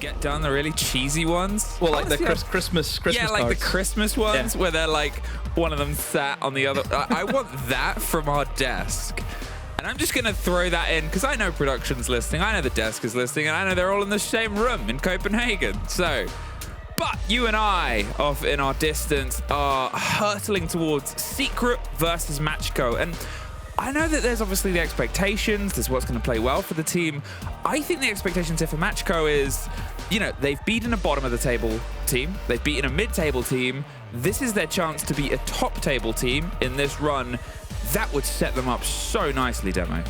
get done, the really cheesy ones. Well, like the Christmas yeah, like cards. the Christmas ones where they're like one of them sat on the other. I want that from our desk. And I'm just going to throw that in because I know production's listening, I know the desk is listening, and I know they're all in the same room in Copenhagen. So, but you and I, off in our distance, are hurtling towards Secret versus MACKO. And I know that there's obviously the expectations, there's what's going to play well for the team. I think the expectations here for MACKO is, you know, they've beaten a bottom of the table team, they've beaten a mid-table team. This is their chance to be a top-table team in this run. That would set them up so nicely, Demo.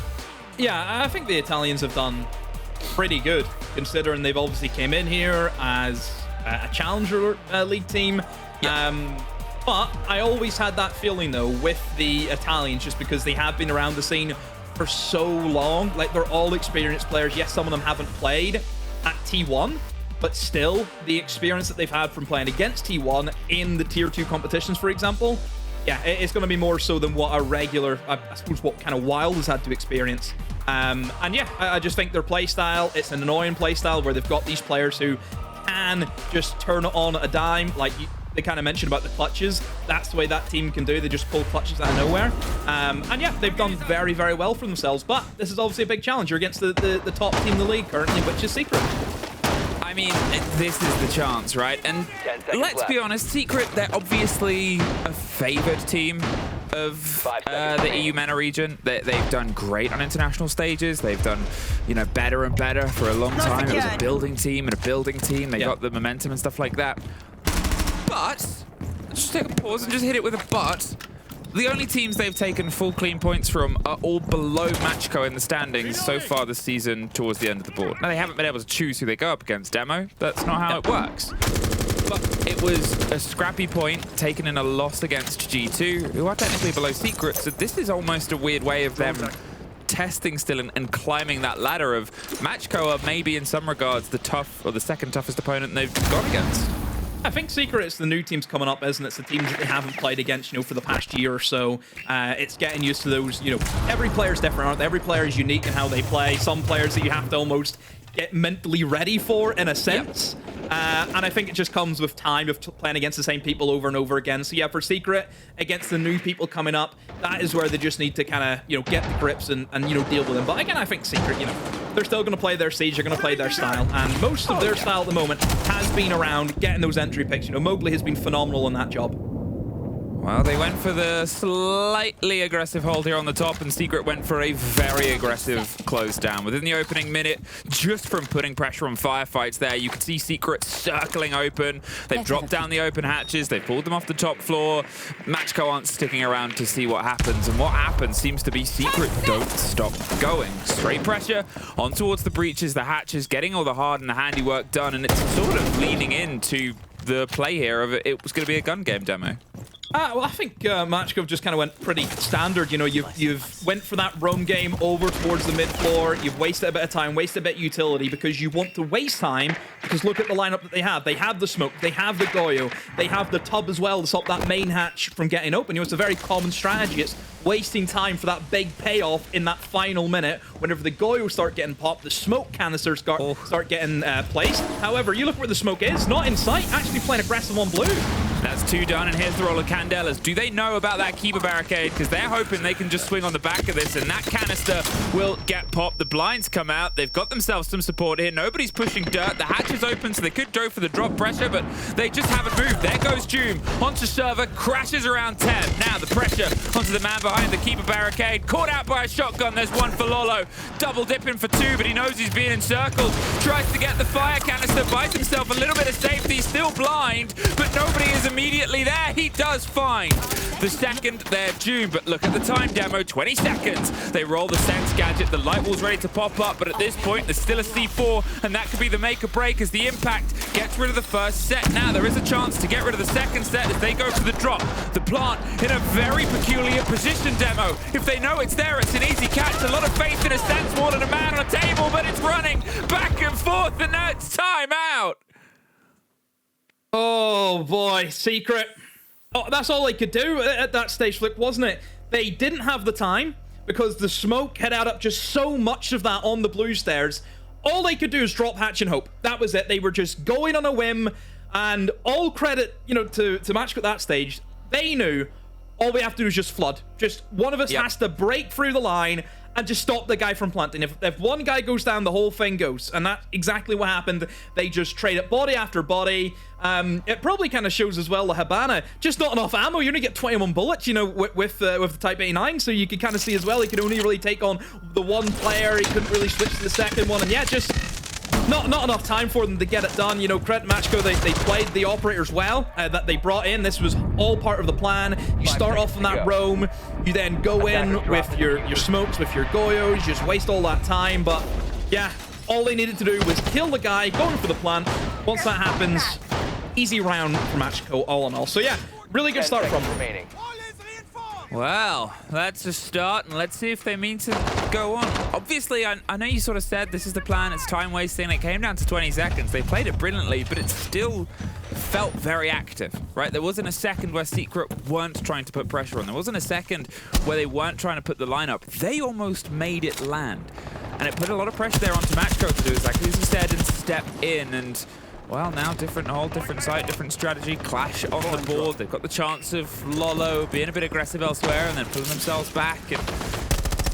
Yeah, I think the Italians have done pretty good, considering they've obviously came in here as a challenger league team. Yeah. But I always had that feeling, though, with the Italians, just because they have been around the scene for so long. Like, they're all experienced players. Yes, some of them haven't played at T1, but still, the experience that they've had from playing against T1 in the Tier 2 competitions, for example, yeah, it's going to be more so than what a regular, I suppose, what kind of Wild has had to experience. And yeah, I just think their playstyle, it's an annoying playstyle where they've got these players who can just turn it on a dime. Like they kind of mentioned about the clutches. That's the way that team can do. They just pull clutches out of nowhere. And yeah, they've done very, very well for themselves. But this is obviously a big challenger against the top team in the league currently, which is Secret. I mean, this is the chance, right? And let's be honest, Secret, they're obviously a favored team of the EU MENA region. They've done great on international stages. They've done, you know, better and better for a long time. It was a building team and a building team. They got the momentum and stuff like that. But, just take a pause and just hit it with a but. The only teams they've taken full clean points from are all below MACKO in the standings so far this season towards the end of the board. Now, they haven't been able to choose who they go up against, Demo. That's not how it works. But it was a scrappy point taken in a loss against G2, who are technically below Secret. So this is almost a weird way of them testing still and climbing that ladder of MACKO are maybe in some regards the tough or the second toughest opponent they've gone against. I think Secret, it's the new teams coming up, isn't it? It's the teams that they haven't played against, you know, for the past year or so. It's getting used to those, you know, every player's different, aren't they? Every player is unique in how they play. Some players that you have to almost get mentally ready for, in a sense. And I think it just comes with time of playing against the same people over and over again. So yeah, for Secret, against the new people coming up, that is where they just need to kind of, you know, get the grips and, you know, deal with them. But again, I think Secret, you know, they're still going to play their Siege, they're going to play their style. And most of their style at the moment has been around getting those entry picks. You know, Mowgli has been phenomenal in that job. Well, they went for the slightly aggressive hold here on the top, and Secret went for a very aggressive close down. Within the opening minute, just from putting pressure on firefights there, you can see Secret circling open. They've dropped down the open hatches. They've pulled them off the top floor. MACKO aren't sticking around to see what happens, and what happens seems to be Secret don't stop going. Straight pressure on towards the breaches, the hatches, getting all the hard and the handiwork done, and it's sort of leaning into the play here of it was going to be a gun game, Demo. Well, I think MACKO just kind of went pretty standard. You know, you've went for that roam game over towards the mid floor. You've wasted a bit of time, wasted a bit of utility because you want to waste time. Because look at the lineup that they have. They have the smoke, they have the Goyo, they have the tub as well to stop that main hatch from getting open. You know, it's a very common strategy. It's wasting time for that big payoff in that final minute. Whenever the Goyo start getting popped, the smoke canisters start getting placed. However, you look where the smoke is, not in sight, actually playing aggressive on blue. That's two done, and here's the roll of Candelas. Do they know about that keeper barricade? Because they're hoping they can just swing on the back of this, and that canister will get popped. The blinds come out. They've got themselves some support here. Nobody's pushing dirt. The hatch is open, so they could go for the drop pressure, but they just haven't moved. There goes Doom onto server, crashes around 10. Now the pressure onto the man behind the keeper barricade. Caught out by a shotgun. There's one for Lolo. Double dipping for two, but he knows he's being encircled. Tries to get the fire canister, buys himself a little bit of safety. Still blind, but nobody is immediately there. He does find the second there, Doom, but look at the time, Demo, 20 seconds. They roll the Sense gadget, the light wall's ready to pop up, but at this point, there's still a C4, and that could be the make or break as the impact gets rid of the first set. Now, there is a chance to get rid of the second set as they go for the drop. The plant in a very peculiar position, Demo. If they know it's there, it's an easy catch. A lot of faith in a Sense wall and a man on a table, but it's running back and forth, and now it's time out. Oh boy, Secret. Oh, that's all they could do at that stage, Flip, wasn't it? They didn't have the time because the smoke had out up just so much of that on the blue stairs. all they could do is drop hatch and hope. That was it. They were just going on a whim, and all credit, you know, to MACKO at that stage. They knew all we have to do is just flood. Just one of us has to break through the line and just stop the guy from planting. If one guy goes down, the whole thing goes. And that's exactly what happened. They just traded body after body. It probably kind of shows as well, the Habana, just not enough ammo. You only get 21 bullets, you know, with the Type 89. So you can kind of see as well, he could only really take on the one player. He couldn't really switch to the second one. And yeah, just not enough time for them to get it done. You know, credit MACKO, they played the operators well that they brought in. This was all part of the plan. You start off on that roam, you then go in with your smokes, with your Goyos, you just waste all that time. But yeah, all they needed to do was kill the guy, going for the plant. Once that happens, easy round for MACKO all in all. So yeah, really good start from them. Well, that's a start, and let's see if they mean to go on. Obviously, I know you sort of said this is the plan, it's time wasting. It came down to 20 seconds. They played it brilliantly, but it still felt very active, right? There wasn't a second where Secret weren't trying to put pressure on. There wasn't a second where they weren't trying to put the line up. They almost made it land. And it put a lot of pressure there onto MACKO to do exactly as you said and step in. And well, now whole different site, different strategy, clash on the board. They've got the chance of Lolo being a bit aggressive elsewhere and then pulling themselves back. And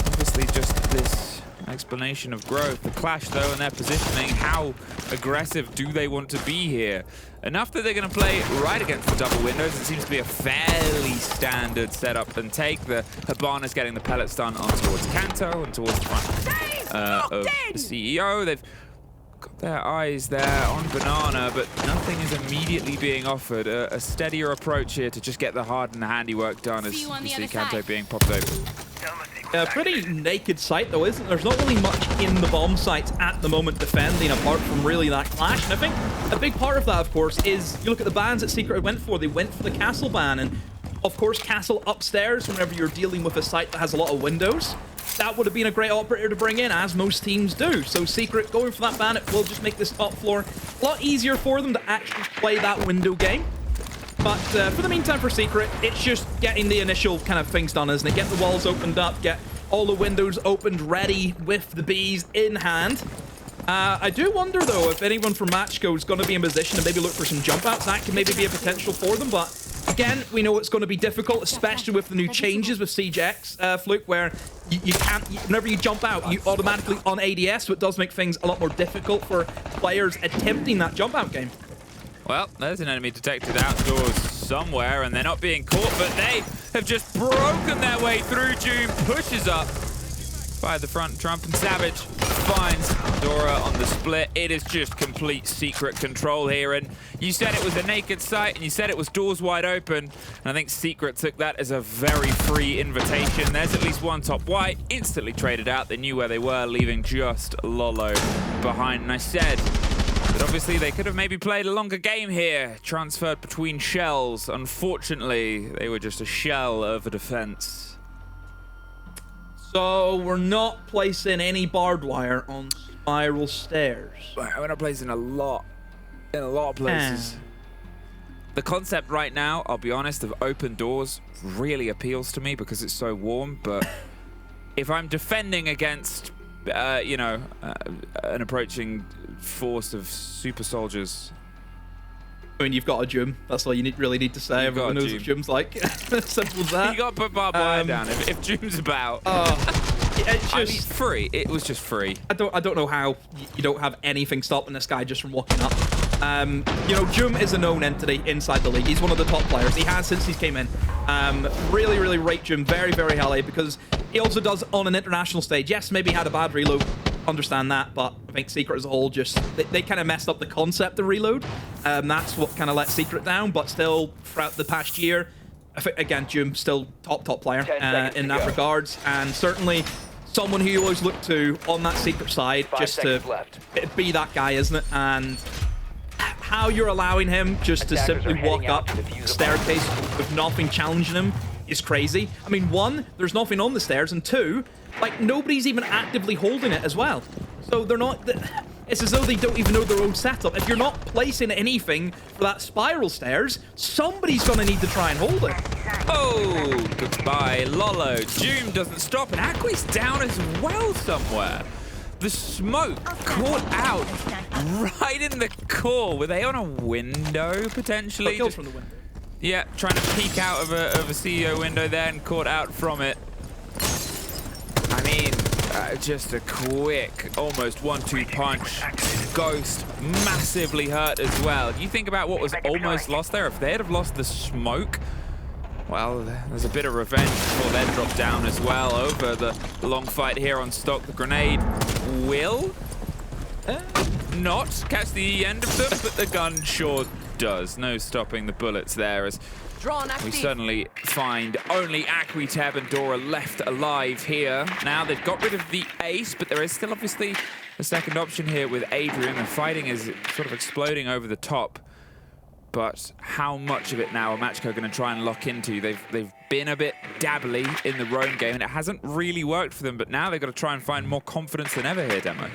obviously just this explanation of growth. The clash though and their positioning, how aggressive do they want to be here? Enough that they're going to play right against the double windows. It seems to be a fairly standard setup and take. The Habana's getting the pellets done on towards Kanto and towards the front of the CEO. They've got their eyes there on Banana, but nothing is immediately being offered. A steadier approach here to just get the hard and the handiwork done as you see Kanto being popped open. A pretty naked site though, isn't there? There's not really much in the bomb sites at the moment defending apart from really that clash. And I think a big part of that, of course, is you look at the bans that Secret went for. They went for the castle ban, and of course castle upstairs whenever you're dealing with a site that has a lot of windows. That would have been a great operator to bring in, as most teams do. So Secret going for that ban, it will just make this top floor a lot easier for them to actually play that window game. But for the meantime, for Secret, it's just getting the initial kind of things done, isn't it? Get the walls opened up, get all the windows opened, ready with the bees in hand. I do wonder, though, if anyone from MACKO is going to be in position to maybe look for some jump outs. That could maybe be a potential for them, but again, we know it's going to be difficult, especially with the new changes with Siege X, Fluke, where you can't, whenever you jump out, you automatically on ADS, so it does make things a lot more difficult for players attempting that jump out game. Well, there's an enemy detected outdoors somewhere, and they're not being caught, but they have just broken their way through. Doom pushes up by the front. Trump and Savage finds Dora on the split. It is just complete Secret control here, and you said it was a naked site, and you said it was doors wide open, and I think Secret took that as a very free invitation. There's at least one top white, instantly traded out. They knew where they were, leaving just Lolo behind, and I said but obviously they could have maybe played a longer game here, transferred between shells. Unfortunately, they were just a shell of a defense. So we're not placing any barbed wire on spiral stairs. We're not placing a lot in a lot of places. The concept right now, I'll be honest, of open doors really appeals to me because it's so warm, but if I'm defending against you know, an approaching force of super soldiers. I mean, you've got a Jum. That's all you really need to say. Everyone knows what Jum's like. Simple as that. You got to put barbed wire down if Jum's about. It's just, I mean, free. It was just free. I don't know how you don't have anything stopping this guy just from walking up. You know, Jum is a known entity inside the league. He's one of the top players. He has since he came in. Really, really rate Jum very, very highly because he also does on an international stage. Yes, maybe he had a bad reload. Understand that, but I think Secret as a whole just they kind of messed up the concept of reload. That's what kind of let Secret down, but still throughout the past year, I think again Jum still top player in that regards, and certainly someone who you always look to on that Secret side just to be that guy, isn't it? And how you're allowing him just to simply walk up the staircase with nothing challenging him is crazy. I mean, one, there's nothing on the stairs, and two, like, nobody's even actively holding it as well. So they're not... It's as though they don't even know their own setup. If you're not placing anything for that spiral stairs, somebody's going to need to try and hold it. Oh, goodbye, Lolo. Doom doesn't stop, and Aqua's down as well somewhere. The smoke caught out right in the core. Were they on a window, potentially? Killed from the window. Yeah, trying to peek out of a CEO window there and caught out from it. I mean, just a quick, almost 1-2 punch. Ghost massively hurt as well. You think about what was almost lost there. If they'd have lost the smoke, well, there's a bit of revenge before they drop down as well over the long fight here on stock. The grenade will not catch the end of them, but the gun sure does. No stopping the bullets there, as we certainly find only Akwiteb and Dora left alive here. Now they've got rid of the ace, but there is still obviously a second option here with Adrian. The fighting is sort of exploding over the top. But how much of it now are MACKO going to try and lock into? They've been a bit dabbly in the roam game, and it hasn't really worked for them. But now they've got to try and find more confidence than ever here, Demo.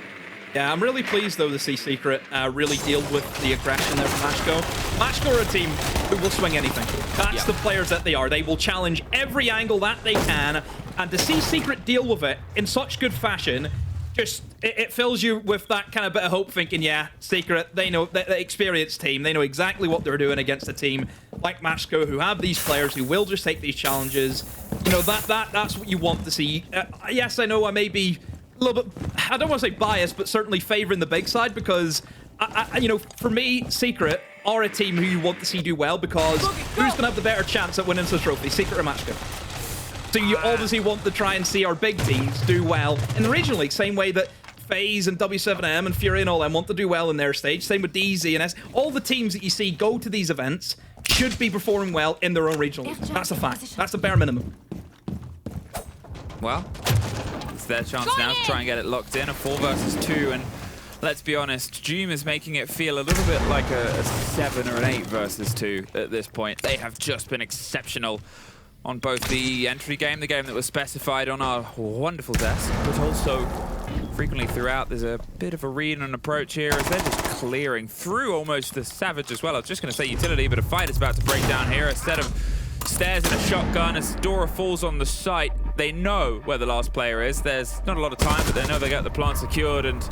Yeah, I'm really pleased, though, to see Secret really deal with the aggression there from MACKO. MACKO are a team who will swing anything. That's the players that they are. They will challenge every angle that they can. And to see Secret deal with it in such good fashion, just it fills you with that kind of bit of hope, thinking, yeah, Secret, they know, the experienced team, they know exactly what they're doing against a team like MACKO, who have these players who will just take these challenges. You know, that's what you want to see. Yes, I know I may be a little bit, I don't want to say biased, but certainly favoring the big side, because, you know, for me, Secret are a team who you want to see do well, because who's going to have the better chance at winning the trophy, Secret or MACKO? So you obviously want to try and see our big teams do well in the regional league, same way that FaZe and W7M and Fury and all them want to do well in their stage. Same with DZ and S. All the teams that you see go to these events should be performing well in their own regional league. That's a fact. That's the bare minimum. Well, it's their chance now to try and get it locked in. A 4 versus 2, and let's be honest, Doom is making it feel a little bit like a 7 or an 8 versus 2 at this point. They have just been exceptional on both the entry game, the game that was specified on our wonderful desk, but also frequently throughout. There's a bit of a read and approach here as they're just clearing through almost the Savage as well. I was just going to say utility, but a fight is about to break down here. A set of stairs and a shotgun as Dora falls on the site. They know where the last player is. There's not a lot of time, but they know they got the plant secured, and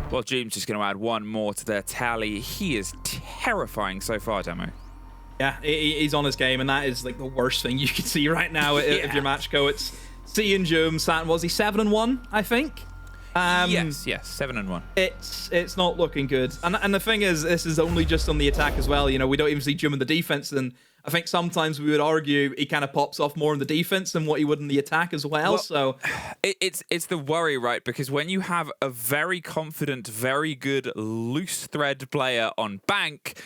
well, Doom's just going to add one more to their tally. He is terrifying so far, Demo. Yeah, he's on his game, and that is like the worst thing you can see right now if you're MACKO. It's seeing Doom, was he 7-1, I think? Yes, 7-1. It's not looking good. And the thing is, this is only just on the attack as well. You know, we don't even see Doom in the defense, and I think sometimes we would argue he kind of pops off more in the defense than what he would in the attack as well. So it's the worry, right? Because when you have a very confident, very good loose thread player on Bank,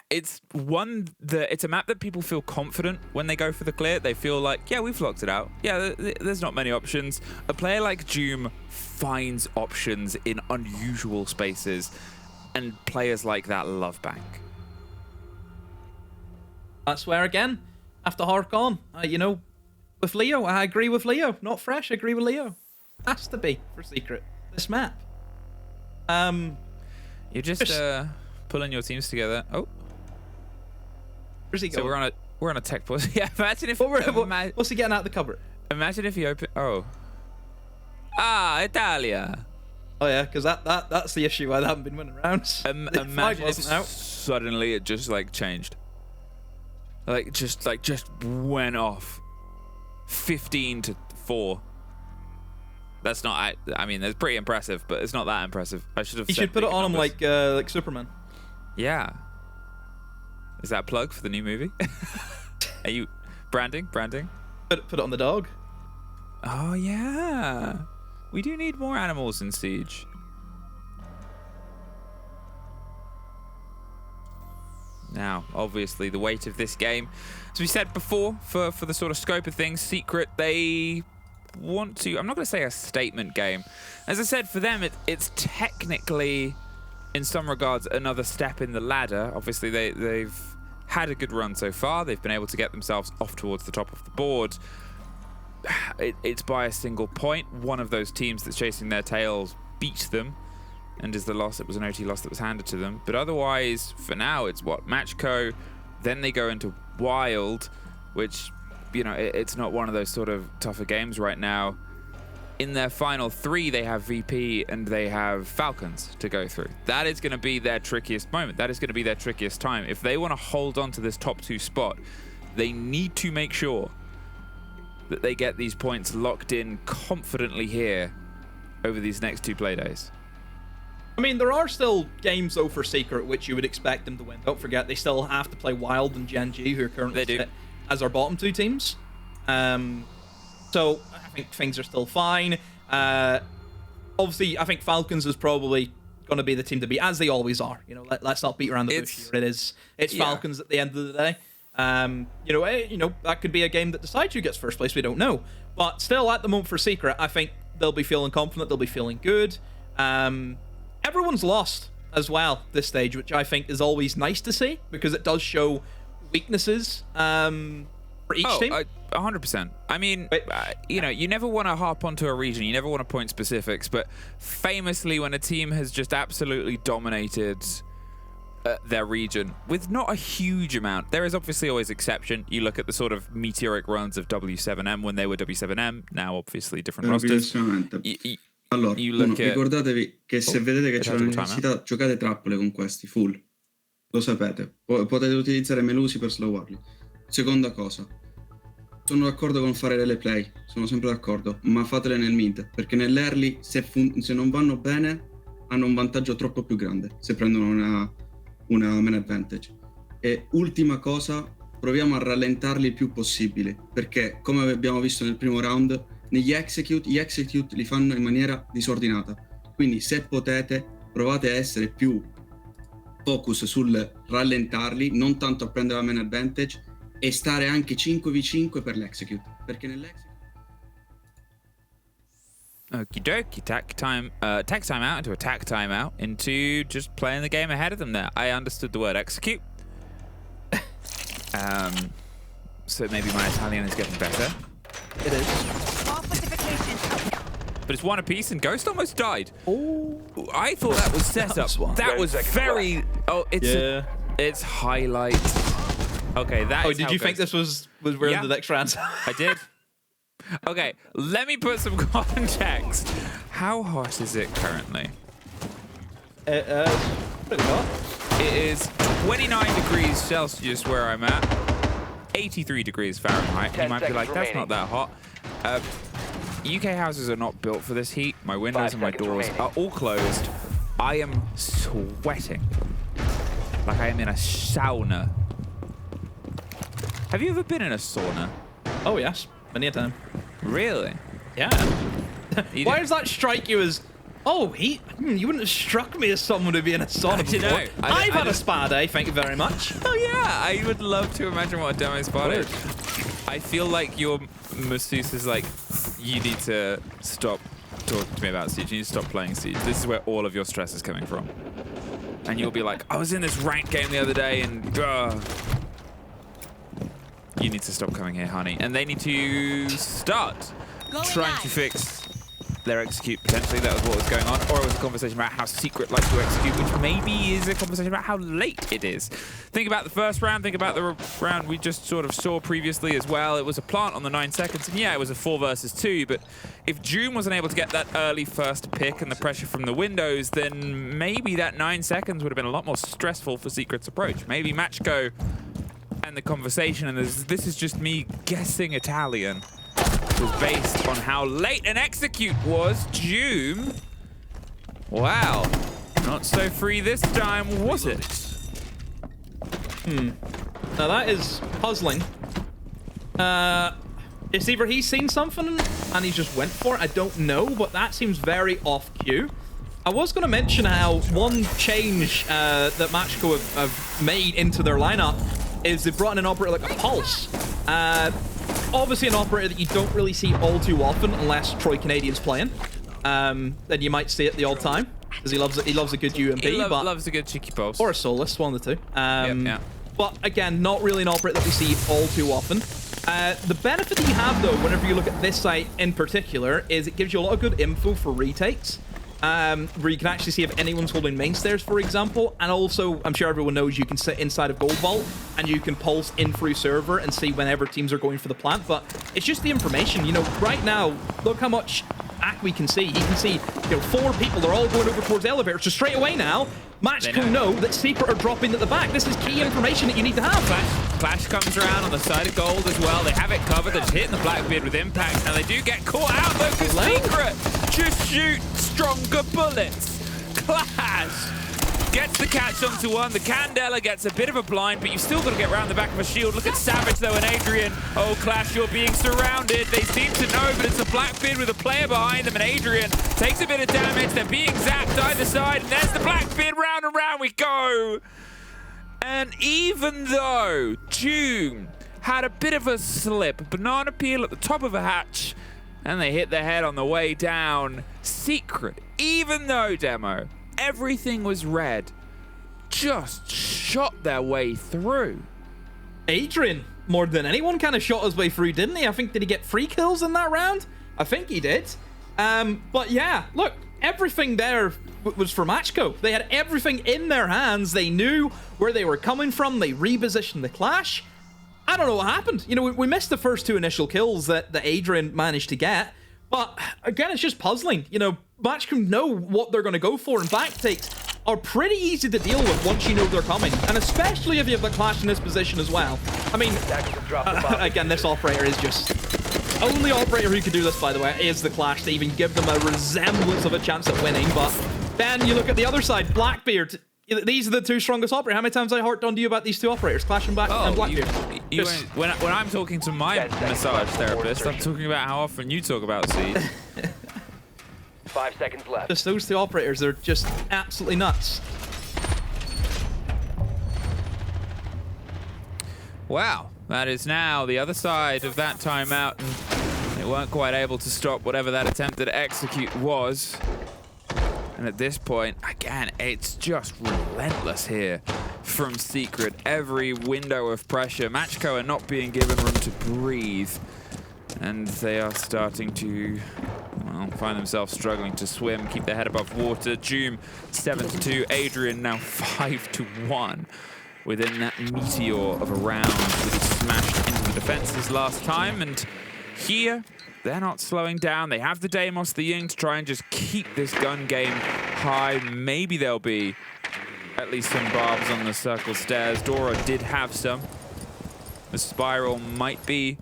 it's a map that people feel confident when they go for the clear. They feel like, yeah, we've locked it out. Yeah, there's not many options. A player like Doom finds options in unusual spaces, and players like that love Bank. That's where, again, I have to hark on. You know, with Leo, I agree with Leo. Not Fresh, I agree with Leo. Has to be for Secret, this map. You're just pulling your teams together. Oh, where's he going? So we're on a tech pause. Yeah, imagine if what's he getting out of the cupboard? Imagine if he opened. Oh, Italia. Oh yeah, because that's the issue why they haven't been winning rounds. Imagine if suddenly it just like changed. Just went off 15-4. That's not. I mean, that's pretty impressive, but it's not that impressive. I should have. You should put it on him like Superman. Yeah. Is that a plug for the new movie? Are you branding? Put it on the dog. Oh yeah. We do need more animals in Siege. Now, obviously, the weight of this game, as we said before, for the sort of scope of things, Secret, they want to, I'm not going to say a statement game. As I said, for them, it's technically, in some regards, another step in the ladder. Obviously, they've had a good run so far. They've been able to get themselves off towards the top of the board. It's by a single point. One of those teams that's chasing their tails beat them, and is the loss. It was an OT loss that was handed to them. But otherwise, for now, it's what? MACKO. Then they go into Wild, which, you know, it's not one of those sort of tougher games right now. in their final 3, they have VP and they have Falcons to go through. That is going to be their trickiest moment. That is going to be their trickiest time. If they want to hold on to this top 2 spot, they need to make sure that they get these points locked in confidently here over these next 2 play days. I mean, there are still games, though, for Secret, which you would expect them to win. Don't forget, they still have to play Wild and Gen G, who are currently sit as our bottom 2 teams. So I think things are still fine. Obviously, I think Falcons is probably going to be the team to beat, as they always are. You know, let's not beat around the bush here. It's Falcons at the end of the day. That could be a game that decides who gets first place. We don't know. But still, at the moment for Secret, I think they'll be feeling confident. They'll be feeling good. Everyone's lost as well this stage, which I think is always nice to see because it does show weaknesses for each team. 100%. I mean, you never want to harp onto a region. You never want to point specifics. But famously, when a team has just absolutely dominated their region with not a huge amount, there is obviously always exception. You look at the sort of meteoric runs of W7M when they were W7M. Now, obviously, different rosters. Allora, ricordatevi che se vedete che c'è una necessità, giocate trappole con questi, full. Lo sapete. Potete utilizzare Melusi per slowarli. Seconda cosa. Sono d'accordo con fare delle play, sono sempre d'accordo, ma fatele nel mid, perché nell'early, se non vanno bene, hanno un vantaggio troppo più grande, se prendono una man advantage. E ultima cosa, proviamo a rallentarli il più possibile, perché come abbiamo visto nel primo round, gli execute li fanno in maniera disordinata. Quindi se potete, provate a essere più focus sul rallentarli, non tanto a prendere la man advantage, e stare anche 5v5 per l'execute, perché nell'execute... Okie dokie, tack time out into attack timeout into just playing the game ahead of them there. I understood the word execute. So maybe my Italian is getting better. It is. But it's 1 apiece and Ghost almost died. Oh, I thought that was set up. That was very... Oh, it's highlight. Okay, that is did you think this was we're in the next round? I did. Okay, let me put some context. How hot is it currently? Pretty hot. It is 29 degrees Celsius where I'm at. 83 degrees Fahrenheit. You might be like, that's not that hot. UK houses are not built for this heat. My windows and my doors are all closed. I am sweating like I am in a sauna. Have you ever been in a sauna? Oh, yes. Many a time. Really? Yeah. Why does that strike you as... Oh, heat? You wouldn't have struck me as someone to be in a sauna before. I've had a spa day, thank you very much. Oh, yeah. I would love to imagine what a demo spa is. I feel like your masseuse is like, you need to stop talking to me about Siege. You need to stop playing Siege. This is where all of your stress is coming from. And you'll be like, I was in this ranked game the other day and... You need to stop coming here, honey. And they need to start trying to fix their execute, potentially. That was what was going on. Or it was a conversation about how Secret likes to execute, which maybe is a conversation about how late it is. Think about the first round. Think about the round we just sort of saw previously as well. It was a plant on the 9 seconds. And yeah, it was a 4 versus 2. But if June wasn't able to get that early first pick and the pressure from the windows, then maybe that 9 seconds would have been a lot more stressful for Secret's approach. Maybe MACKO and the conversation, and this is just me guessing Italian, was based on how late an execute was. Doom. Wow. Not so free this time, was it? Now that is puzzling. It's either he's seen something and he just went for it. I don't know, but that seems very off cue. I was going to mention how one change that MACKO have made into their lineup is they've brought in an operator like a Pulse. Obviously an operator that you don't really see all too often unless Troy Canadian's playing. Then you might see it the odd time because he loves a good UMP. He loves a good cheeky Pulse. Or a Solus, one of the two. Yeah. But again, not really an operator that we see all too often. The benefit that you have though, whenever you look at this site in particular, is it gives you a lot of good info for retakes. Where you can actually see if anyone's holding main stairs, for example. And also, I'm sure everyone knows you can sit inside of Gold Vault and you can pulse in through server and see whenever teams are going for the plant. But it's just the information. You know, right now, look how much Akwi can see. He can see, you know, 4 people. They're all going over towards the elevator. So straight away now, MACKO know that Secret are dropping at the back. This is key information that you need to have. Clash comes around on the side of gold as well. They have it covered. They're just hitting the Blackbeard with impact. Now they do get caught out though, because Secret just shoot stronger bullets. Clash gets the catch onto one. The Candela gets a bit of a blind, but you've still got to get around the back of a shield. Look at Savage though and Adrian. Oh, Clash, you're being surrounded. They seem to know, but it's a Blackbeard with a player behind them, and Adrian takes a bit of damage. They're being zapped either side, and there's the Blackbeard. Round and round we go. And even though Doom had a bit of a slip, a banana peel at the top of a hatch, and they hit their head on the way down, Secret, even though Demo, everything was red, just shot their way through. Adrian, more than anyone, kind of shot his way through, didn't he? I think, did he get 3 kills in that round? I think he did. But yeah, look, everything there was for MACKO. They had everything in their hands. They knew where they were coming from. They repositioned the Clash. I don't know what happened. You know, we missed the first 2 initial kills that Adrian managed to get. But again, it's just puzzling. You know, MACKO know what they're going to go for, and backtakes are pretty easy to deal with once you know they're coming. And especially if you have the Clash in this position as well. I mean, again, this operator is just... Only operator who could do this, by the way, is the Clash to even give them a resemblance of a chance at winning. But then you look at the other side, Blackbeard. These are the 2 strongest operators. How many times I harped on to you about these 2 operators, Clash and Blackbeard? When I'm talking to my massage therapist, I'm talking about how often you talk about Siege. 5 seconds left. Just those 2 operators, they're just absolutely nuts. Wow, that is now the other side of that timeout, and they weren't quite able to stop whatever that attempted execute was. And at this point, again, it's just relentless here from Secret. Every window of pressure. MACKO are not being given room to breathe. And they are starting to, well, find themselves struggling to swim, keep their head above water. Doom 7-2, Adrian now 5-1 within that meteor of a round that he smashed into the defenses last time. And here, they're not slowing down. They have the Deimos, the Ying to try and just keep this gun game high. Maybe there'll be at least some barbs on the circle stairs. Dora did have some. The Spiral might be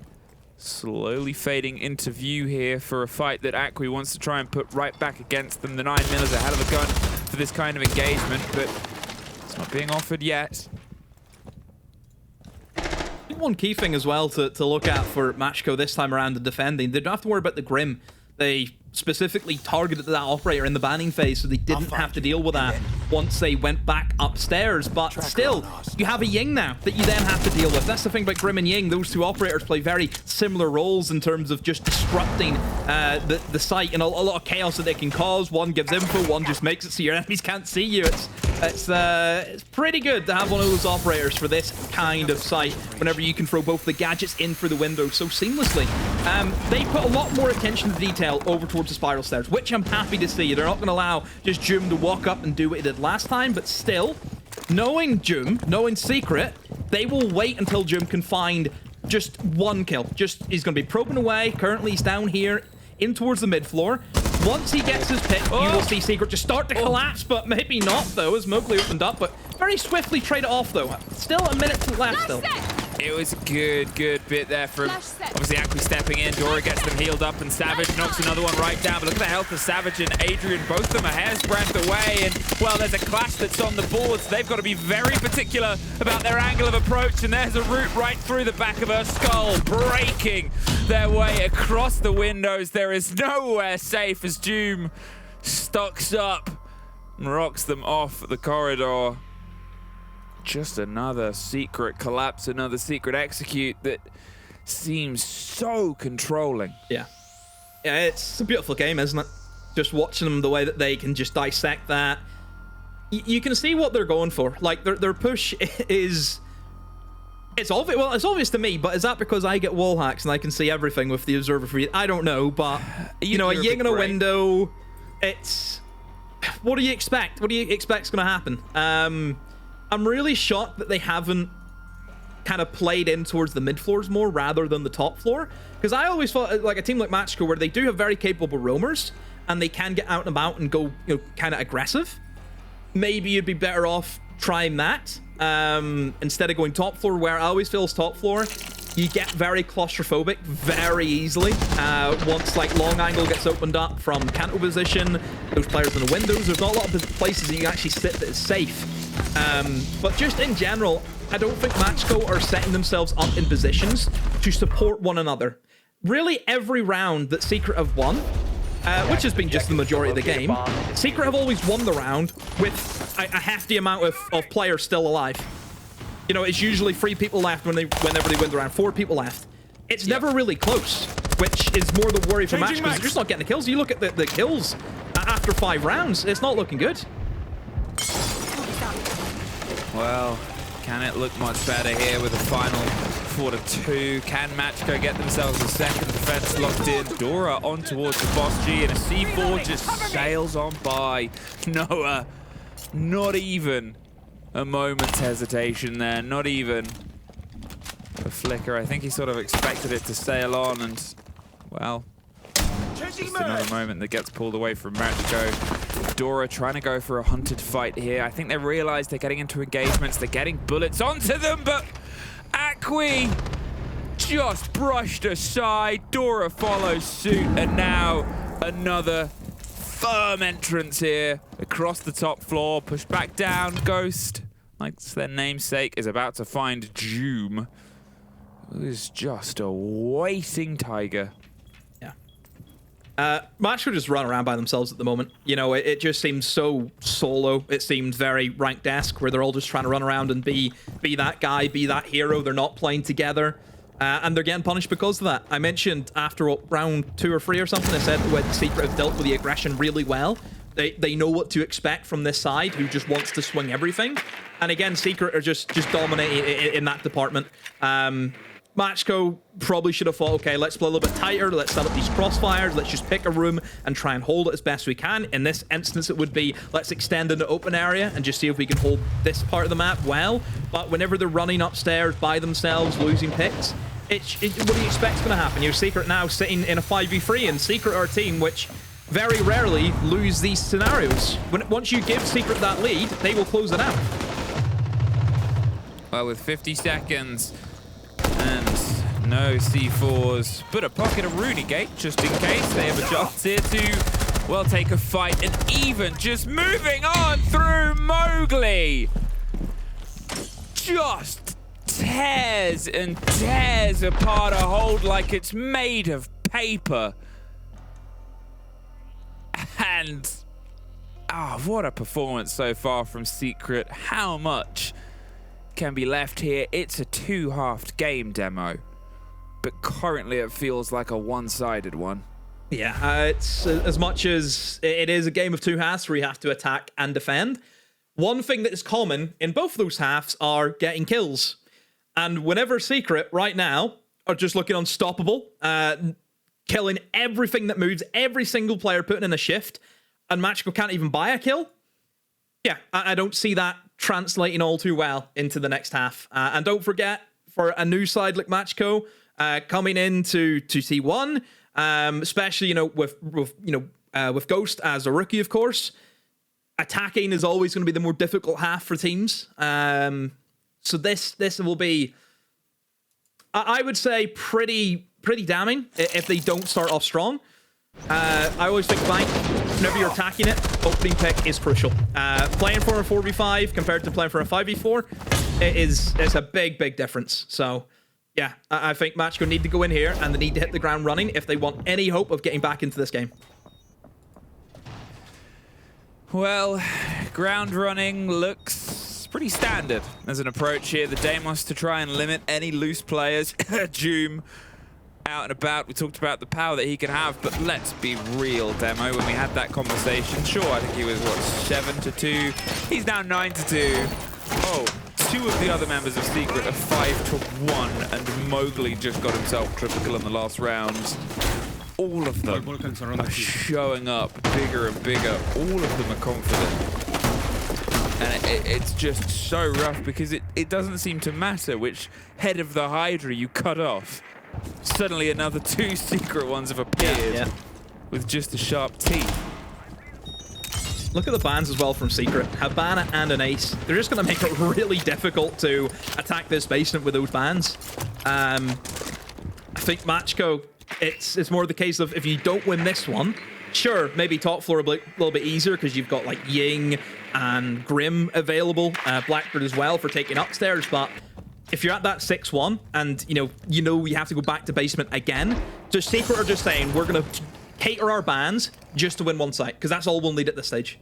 slowly fading into view here for a fight that Akwi wants to try and put right back against them. The 9mm is ahead of the gun for this kind of engagement, but it's not being offered yet. One key thing as well to look at for MACKO this time around in defending, they don't have to worry about the Grim. They specifically targeted that operator in the banning phase, so they didn't have to deal with that once they went back upstairs. But still, you have a Ying now that you then have to deal with. That's the thing about Grim and Ying. Those 2 operators play very similar roles in terms of just disrupting the site and a lot of chaos that they can cause. One gives info, one just makes it so your enemies can't see you. It's pretty good to have one of those operators for this kind of site whenever you can throw both the gadgets in through the window so seamlessly. They put a lot more attention to detail over towards the spiral stairs, which I'm happy to see. They're not going to allow just Doom to walk up and do what he did last time, but still, knowing Doom, knowing Secret, they will wait until Doom can find just 1 kill. He's going to be probing away. Currently, he's down here in towards the mid floor. Once he gets his pick, you will see Secret just start to collapse, but maybe not, though, as Mowgli opened up, but very swiftly trade it off, though. Still a minute to left, still. It was a good bit there from obviously Akwi stepping in. Dora gets them healed up, and Savage knocks another one right down. But look at the health of Savage and Adrian. Both of them a hair's breadth away. And, well, there's a Clash that's on the board, so they've got to be very particular about their angle of approach. And there's a route right through the back of her skull, breaking their way across the windows. There is nowhere safe as Doom stocks up and rocks them off the corridor. Just another Secret collapse, another Secret execute that seems so controlling. Yeah, it's a beautiful game, isn't it? Just watching them, the way that they can just dissect that. You can see what they're going for. Like, their push is... It's obvious. Well, it's obvious to me, but is that because I get wall hacks and I can see everything with the observer free? I don't know, but, you know, a Ying in a window, it's... What do you expect? What do you expect's going to happen? I'm really shocked that they haven't kind of played in towards the mid floors more rather than the top floor. Because I always thought, like, a team like MACKO, where they do have very capable roamers, and they can get out and about and go, you know, kind of aggressive, maybe you'd be better off trying that instead of going top floor, where I always feel is top floor, you get very claustrophobic very easily. Once, like, long angle gets opened up from canto position, those players in the windows, there's not a lot of places that you can actually sit that is safe. But just in general, I don't think MACKO are setting themselves up in positions to support one another. Really, every round that Secret have won, which has been just the majority of the game, Secret have always won the round with a hefty amount of players still alive. You know, it's usually 3 people left whenever they win the round, 4 people left. It's never really close, which is more the worry for MACKO, because they're just not getting the kills. You look at the kills after 5 rounds, it's not looking good. Well, can it look much better here with a final 4-2? Can MACKO get themselves a second defense locked in? Dora on towards the boss G, and a C4 just sails on by. Noah, not even a moment's hesitation there, not even a flicker. I think he sort of expected it to sail on, and, well, just another moment that gets pulled away from MACKO. Dora trying to go for a hunted fight here. I think they realize they're getting into engagements, they're getting bullets onto them, but Acqui just brushed aside. Dora follows suit, and now another firm entrance here across the top floor. Push back down. Ghost, like their namesake, is about to find Doom, who is just a waiting tiger. MACKO just run around by themselves at the moment. You know, it just seems so solo. It seems very rank-esque, where they're all just trying to run around and be that guy, be that hero. They're not playing together. And they're getting punished because of that. I mentioned after round 2 or 3 or something, I said when Secret have dealt with the aggression really well. They know what to expect from this side, who just wants to swing everything. And again, Secret are just dominating in that department. MACKO probably should have thought, okay, let's play a little bit tighter, let's set up these crossfires, let's just pick a room and try and hold it as best we can. In this instance, it would be, let's extend into open area and just see if we can hold this part of the map well. But whenever they're running upstairs by themselves, losing picks, what do you expect is going to happen? You're Secret now sitting in a 5v3, and Secret are a team which very rarely lose these scenarios. Once you give Secret that lead, they will close it out. Well, with 50 seconds and no C4s, but a pocket of Rooney Gate just in case they have a chance here to, well, take a fight. And even just moving on through Mowgli, just tears and tears apart a hold like it's made of paper. And what a performance so far from Secret. How much can be left here? It's a 2-halved game demo, but currently it feels like a one-sided one. Yeah, it's as much as it is a game of 2 halves where you have to attack and defend. One thing that is common in both of those halves are getting kills. And whenever Secret right now are just looking unstoppable, killing everything that moves, every single player putting in a shift, and MACKO can't even buy a kill. Yeah, I don't see that translating all too well into the next half. And don't forget, for a new side like MACKO coming into T1, especially with Ghost as a rookie, of course, attacking is always going to be the more difficult half for teams. So this will be, I would say, pretty damning if they don't start off strong. I always think, Blank, whenever you're attacking it, opening pick is crucial. Playing for a 4v5 compared to playing for a 5v4, it's a big difference. So, yeah, I think MACKO need to go in here and they need to hit the ground running if they want any hope of getting back into this game. Well, ground running looks pretty standard as an approach here. The Deimos to try and limit any loose players. Doom out and about. We talked about the power that he can have, but let's be real, Demo. When we had that conversation, sure, I think he was, what, 7-2? He's now 9-2. Oh, 2 of the other members of Secret are 5-1, and Mowgli just got himself triple kill in the last round. All of them are showing up bigger and bigger. All of them are confident. And it's just so rough because it doesn't seem to matter which head of the Hydra you cut off. Suddenly another 2 secret ones have appeared with just a sharp teeth. Look at the bans as well from Secret. Habana and an Ace. They're just going to make it really difficult to attack this basement with those bans. I think MACKO, it's more the case of if you don't win this one, sure, maybe top floor a little bit easier because you've got like Ying and Grim available, Blackbird as well for taking upstairs, but if you're at that 6-1 and you know you have to go back to basement again, just Secret are just saying we're going to cater our bans just to win one site because that's all we'll need at this stage.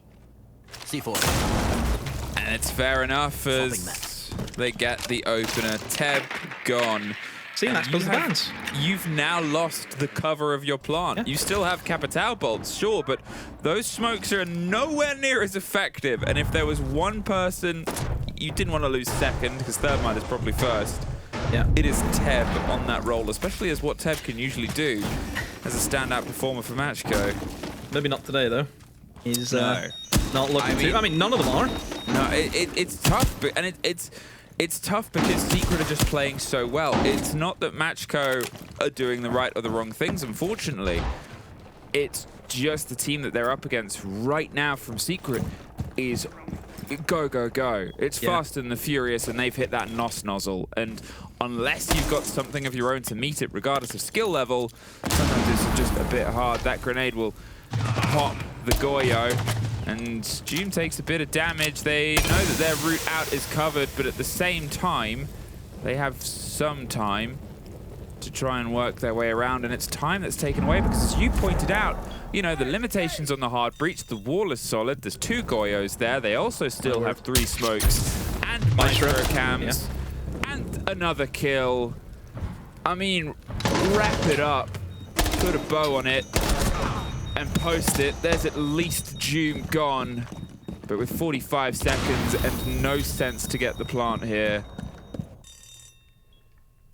C4. And it's fair enough as they get the opener. Teb gone. See, that's because of the bans. You've now lost the cover of your plant. Yeah. You still have Capital bolts, sure, but those smokes are nowhere near as effective. And if there was one person you didn't want to lose second, because third mind is probably first, it is Teb on that role, especially as what Teb can usually do as a standout performer for MACKO. Maybe not today, though. He's not looking to. I mean, none of them are. No, it's tough, and it's tough because Secret are just playing so well. It's not that MACKO are doing the right or the wrong things, unfortunately. It's just the team that they're up against right now from Secret is go, go, go. It's Fast and the Furious, and they've hit that NOS nozzle. And unless you've got something of your own to meet it, regardless of skill level, sometimes it's just a bit hard. That grenade will pop the Goyo, and Doom takes a bit of damage. They know that their route out is covered, but at the same time, they have some time to try and work their way around, and it's time that's taken away because, as you pointed out, you know, the limitations on the hard breach, the wall is solid. There's 2 Goyos there. They also still have 3 smokes and Maestro cams and another kill. I mean, wrap it up, put a bow on it, and post it. There's at least Doom gone, but with 45 seconds and no sense to get the plant here.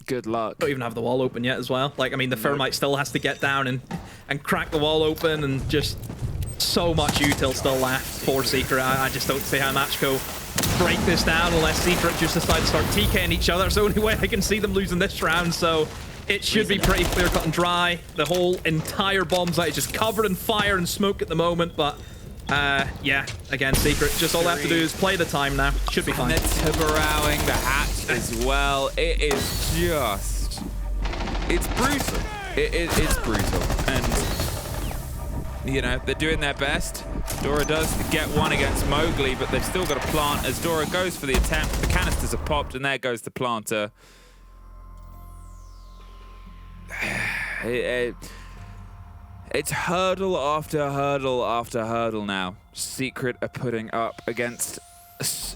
Good luck. Don't even have the wall open yet as well. Like, I mean, the Thermite still has to get down and crack the wall open, and just so much util still left for Secret. I just don't see how MACKO break this down unless Secret just decide to start TKing each other. It's the only way I can see them losing this round, so it should be pretty clear cut and dry. The whole entire bomb site is just covered in fire and smoke at the moment, but yeah, again, Secret, just all they have to do is play the time now. Should be fine. And they're Tiberowing the hatch as well. It is just, it's brutal. It's brutal. And, you know, they're doing their best. Dora does get one against Mowgli, but they've still got a plant as Dora goes for the attempt. The canisters are popped, and there goes the planter. It's hurdle after hurdle after hurdle now. Secret are putting up against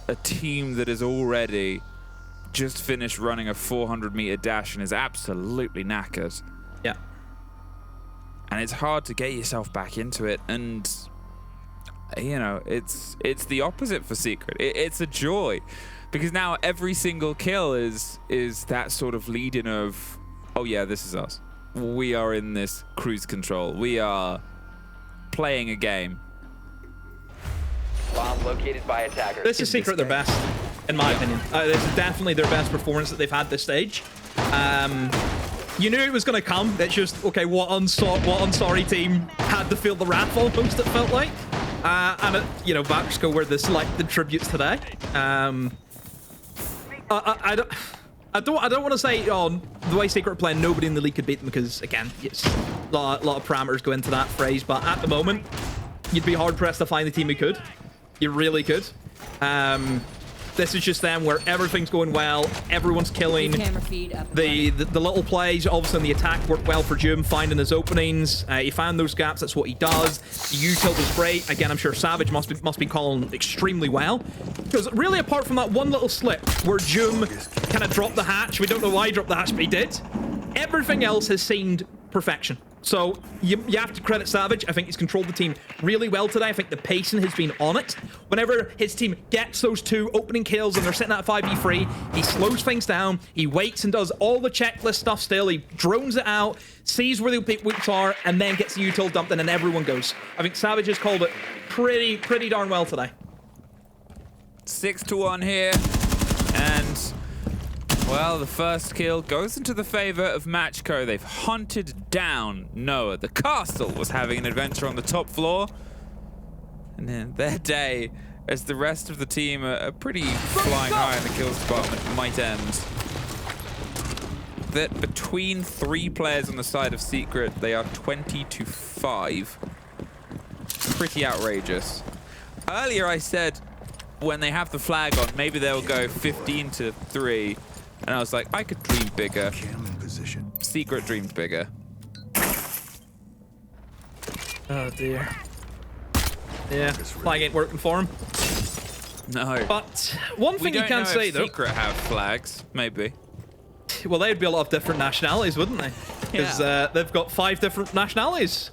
a team that is already just finished running a 400-meter dash and is absolutely knackered. Yeah. And it's hard to get yourself back into it, and you know, it's the opposite for Secret. It's a joy, because now every single kill is that sort of lead-in of, oh yeah, this is us. We are in this cruise control. We are playing a game. Bomb located by attacker. This is Secret their best, in my opinion. This is definitely their best performance that they've had this stage. You knew it was going to come. It's just, okay, what unsorry team had to feel the wrath almost, it felt like. And, you know, MACKO were the selected tributes today. I don't want to say, oh, the way Secret are playing, nobody in the league could beat them, because, again, it's a lot of parameters go into that phrase. But at the moment, you'd be hard-pressed to find the team who could. You really could. This is just them where everything's going well, everyone's killing. The little plays, obviously, in the attack worked well for Doom, finding his openings. He found those gaps, that's what he does. The util was great. Again, I'm sure Savage must be calling extremely well. Because really, apart from that one little slip where Doom kind of dropped the hatch, we don't know why he dropped the hatch, but he did. Everything else has seemed perfection. So you have to credit Savage. I think he's controlled the team really well today. I think the pacing has been on it. Whenever his team gets those 2 opening kills and they're sitting at 5v3, he slows things down. He waits and does all the checklist stuff still. He drones it out, sees where the weaks are, and then gets the util dumped, and then everyone goes. I think Savage has called it pretty darn well today. 6-1 here. And, well, the first kill goes into the favor of MACKO. They've hunted down Noah. The castle was having an adventure on the top floor. And then their day, as the rest of the team are pretty flying high in the kills department, might end. That between 3 players on the side of Secret, they are 20-5. Pretty outrageous. Earlier I said when they have the flag on, maybe they'll go 15-3. And I was like, I could dream bigger. Secret dreamed bigger. Oh dear. Yeah, flag ain't working for him. No. But one thing you can say though. Secret have flags, maybe. Well, they'd be a lot of different nationalities, wouldn't they? Because they've got 5 different nationalities,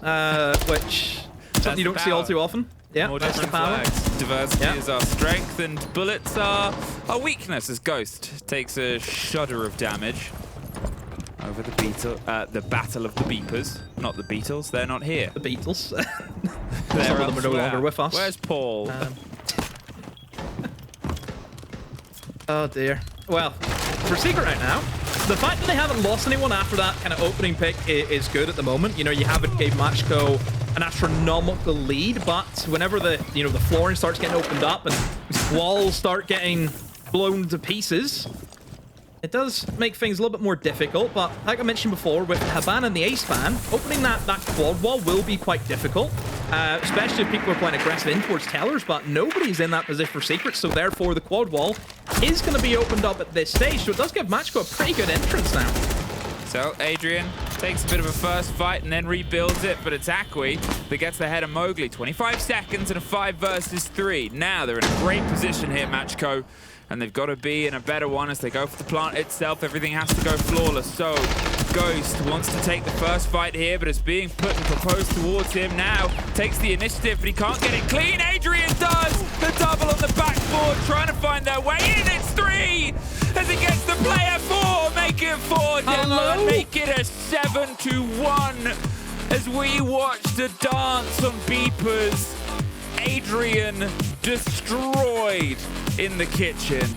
which something you don't see all too often. Yeah, more that's the different power. flags. Diversity is our strength, and bullets are our weakness. As Ghost takes a shudder of damage over the battle of the Beepers. Not the Beatles, they're not here. The Beatles. Some of them are no longer with us. Where's Paul? Oh dear. Well, for Secret right now, the fact that they haven't lost anyone after that kind of opening pick is good at the moment. You know, you haven't gave MACKO an astronomical lead, but whenever the flooring starts getting opened up and walls start getting blown to pieces, it does make things a little bit more difficult. But like I mentioned before, with Haban and the Ace Fan, opening that quad wall will be quite difficult, especially if people are playing aggressive in towards tellers, but nobody's in that position for Secret, so therefore the quad wall is going to be opened up at this stage, so it does give MACKO a pretty good entrance now. So Adrian takes a bit of a first fight and then rebuilds it, but it's Akwi that gets the head of Mowgli. 25 seconds and a 5 versus 3. Now they're in a great position here, MACKO, and they've got to be in a better one as they go for the plant itself. Everything has to go flawless. So Ghost wants to take the first fight here, but it's being put and proposed towards him now. Takes the initiative, but he can't get it clean. Adrian does the double on the backboard, trying to find their way in. It's 3 as he gets the player 4. Make it 4, Demo, and make it a 7-1 as we watch the dance on Beepers. Adrian destroyed in the kitchen.